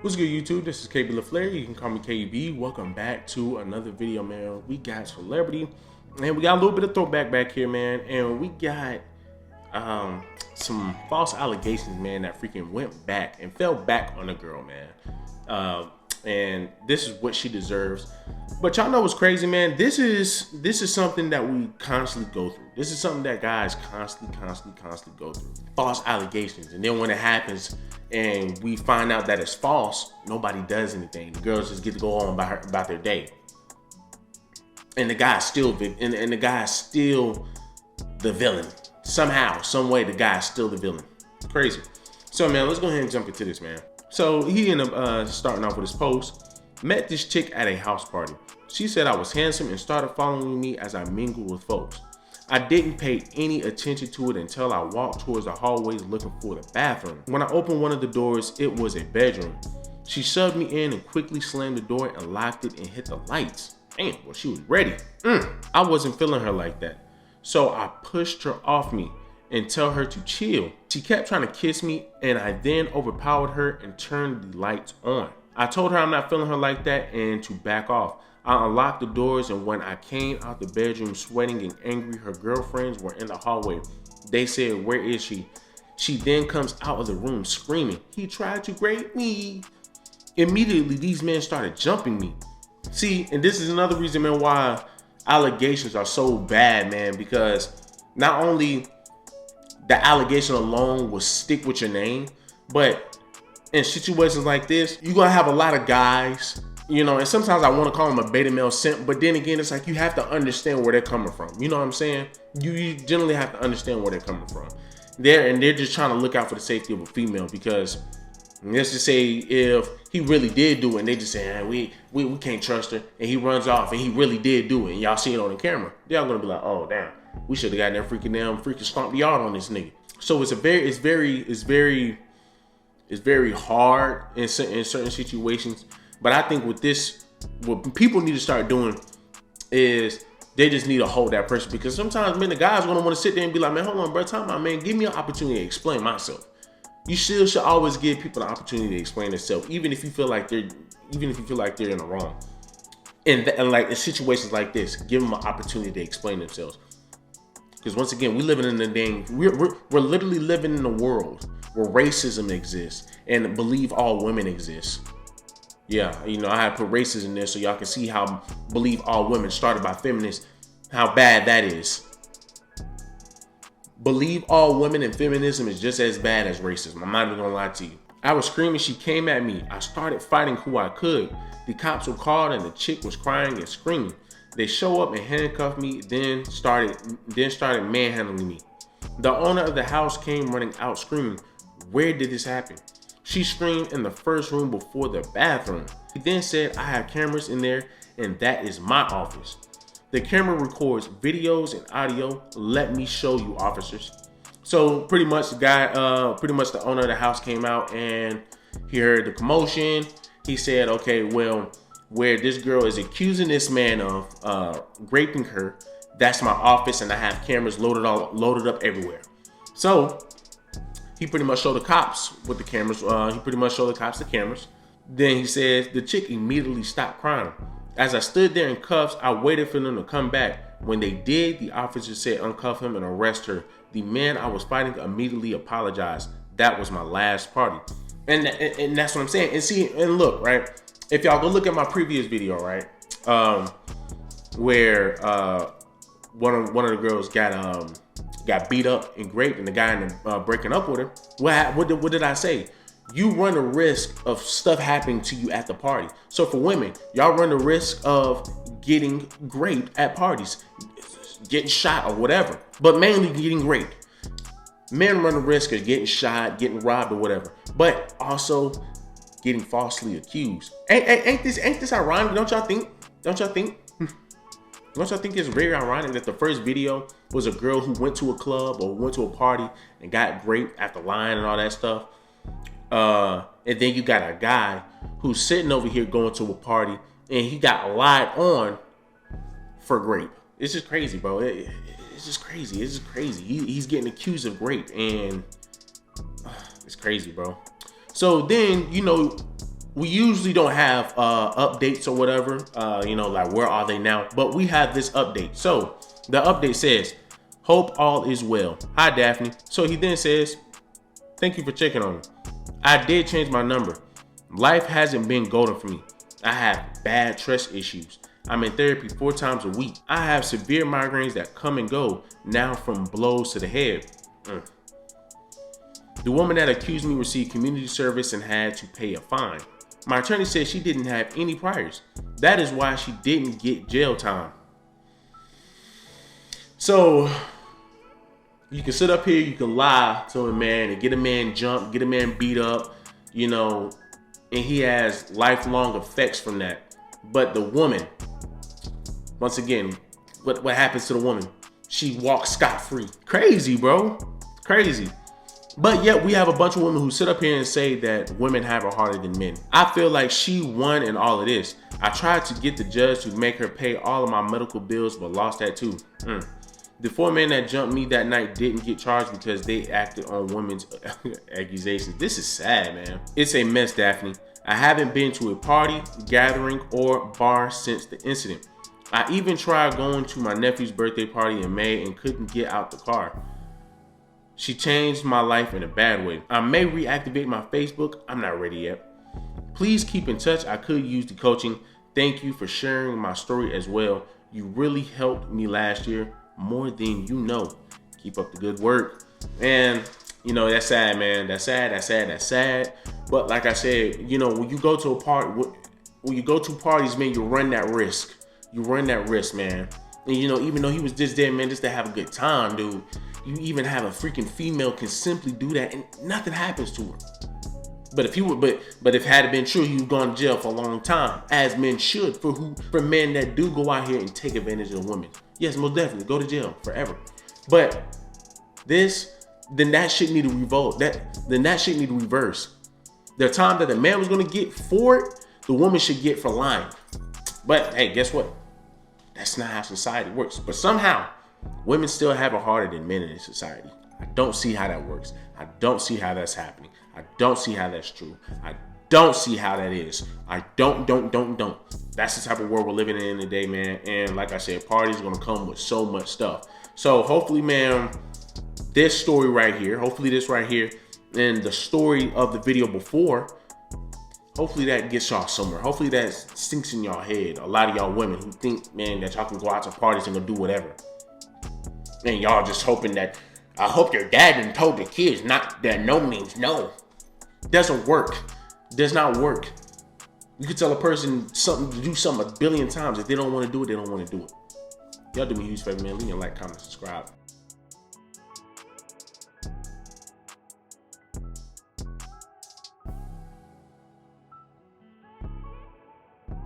What's good, YouTube? This is KB LaFleur. You can call me KB. Welcome back to another video, man. We got celebrity, and we got a little bit of throwback back here, man. And we got some false allegations, man, that freaking went back and fell back on the girl, man. And this is what she deserves. But y'all know what's crazy, man? This is something that we constantly go through. This is something that guys constantly go through. False allegations. And then when it happens and we find out that it's false, nobody does anything. The girls just get to go on about their day. And the guy's still the guy's still the villain. Somehow, some way, the guy's still the villain. Crazy. So, man, let's go ahead and jump into this, man. So he ended up starting off with his post. Met this chick at a house party. She said I was handsome and started following me as I mingled with folks. I didn't pay any attention to it until I walked towards the hallways looking for the bathroom. When I opened one of the doors, it was a bedroom. She shoved me in and quickly slammed the door and locked it and hit the lights. Damn, well, she was ready. I wasn't feeling her like that. So I pushed her off me and tell her to chill. She kept trying to kiss me, and I then overpowered her and turned the lights on. I told her I'm not feeling her like that and to back off. I unlocked the doors, and when I came out the bedroom sweating and angry, her girlfriends were in the hallway. They said, "Where is she?" She then comes out of the room screaming, "He tried to rape me." Immediately, these men started jumping me. See, and this is another reason, man, why allegations are so bad, man, because not only the allegation alone will stick with your name, but in situations like this, you're gonna have a lot of guys, you know, and sometimes I want to call them a beta male simp, but then again, it's like you have to understand where they're coming from. You know what I'm saying? You generally have to understand where they're coming from. They're just trying to look out for the safety of a female, because let's just say if he really did do it and they just say, we can't trust her, and he runs off and he really did do it, and y'all see it on the camera, y'all gonna be like, oh damn, we should have got that freaking stomp the yard on this nigga. So it's very hard in certain situations. But I think with this, what people need to start doing is they just need to hold that person, because sometimes, man, the guy's gonna want to sit there and be like, man, hold on, bro, time out, man, give me an opportunity to explain myself. You still should always give people the opportunity to explain themselves, even if you feel like they're in the wrong. And like in situations like this, give them an opportunity to explain themselves. Because once again, we're literally living in a world where racism exists and believe all women exist. Yeah, you know, I had put racism in there so y'all can see how believe all women started by feminists, how bad that is. Believe all women and feminism is just as bad as racism. I'm not even gonna lie to you. I was screaming, she came at me. I started fighting who I could. The cops were called and the chick was crying and screaming. They show up and handcuffed me, then started manhandling me. The owner of the house came running out screaming, "Where did this happen?" She screamed in the first room before the bathroom. He then said, "I have cameras in there and that is my office. The camera records videos and audio. Let me show you, officers." So pretty much the owner of the house came out and he heard the commotion. He said, okay, well, where this girl is accusing this man of raping her, that's my office, and I have cameras loaded up everywhere. So he pretty much showed the cops with the cameras. He pretty much showed the cops the cameras. Then he says the chick immediately stopped crying. As I stood there in cuffs, I waited for them to come back. When they did, the officer said uncuff him and arrest her. The man I was fighting immediately apologized. That was my last party. And that's what I'm saying. And see, and look, right? If y'all go look at my previous video, right? Where one of the girls got beat up and raped, and the guy ended up breaking up with her. What did I say? You run the risk of stuff happening to you at the party. So for women, y'all run the risk of getting raped at parties, getting shot or whatever, but mainly getting raped. Men run the risk of getting shot, getting robbed or whatever, but also getting falsely accused. Ain't this ironic? Don't y'all think? Don't y'all think it's very ironic that the first video was a girl who went to a club or went to a party and got raped at the line and all that stuff? And then you got a guy who's sitting over here going to a party and he got lied on for rape. It's just crazy, bro. It's just crazy. It's just crazy. He's getting accused of rape, and it's crazy, bro. So then, you know, we usually don't have updates or whatever, you know, like where are they now? But we have this update. So the update says, hope all is well. Hi, Daphne. So he then says, thank you for checking on me. I did change my number. Life hasn't been golden for me. I have bad trust issues. I'm in therapy 4 times a week. I have severe migraines that come and go, now from blows to the head. The woman that accused me received community service and had to pay a fine. My attorney said she didn't have any priors. That is why she didn't get jail time. So you can sit up here, you can lie to a man and get a man jumped, get a man beat up, you know, and he has lifelong effects from that. But the woman, once again, what happens to the woman? She walks scot-free. Crazy, bro. Crazy. But yet we have a bunch of women who sit up here and say that women have it harder than men. I feel like she won in all of this. I tried to get the judge to make her pay all of my medical bills, but lost that too. The 4 men that jumped me that night didn't get charged because they acted on women's accusations. This is sad, man. It's a mess, Daphne. I haven't been to a party, gathering, or bar since the incident. I even tried going to my nephew's birthday party in May and couldn't get out the car. She changed my life in a bad way. I may reactivate my Facebook. I'm not ready yet. Please keep in touch. I could use the coaching. Thank you for sharing my story as well. You really helped me last year, more than you know. Keep up the good work. And you know, that's sad, man. That's sad. But like I said, you know, when you go to a party, when you go to parties, man, you run that risk. You run that risk, man. And you know, even though he was just there, man, just to have a good time, dude. You even have a freaking female can simply do that and nothing happens to her. But if he would, but if it had been true, he would gone to jail for a long time, as men should, for men that do go out here and take advantage of women. Yes, most definitely, go to jail forever. But then that shit need to revolt. Then that shit need to reverse. The time that the man was gonna get for it, the woman should get for lying. But hey, guess what? That's not how society works. But somehow, women still have it harder than men in this society. I don't see how that works. I don't see how that's happening. I don't see how that's true. I don't see how that is. I don't. That's the type of world we're living in today, man. And like I said, parties gonna come with so much stuff. So hopefully, man, this story right here, and the story of the video before, hopefully that gets y'all somewhere. Hopefully that sinks in y'all head. A lot of y'all women who think, man, that y'all can go out to parties and go do whatever. And y'all just hoping that, I hope your dad done told the kids not that no means no. Doesn't work. Does not work. You can tell a person something to do something a billion times. If they don't want to do it, they don't want to do it. Y'all do me a huge favor, man. Leave me a like, comment, subscribe.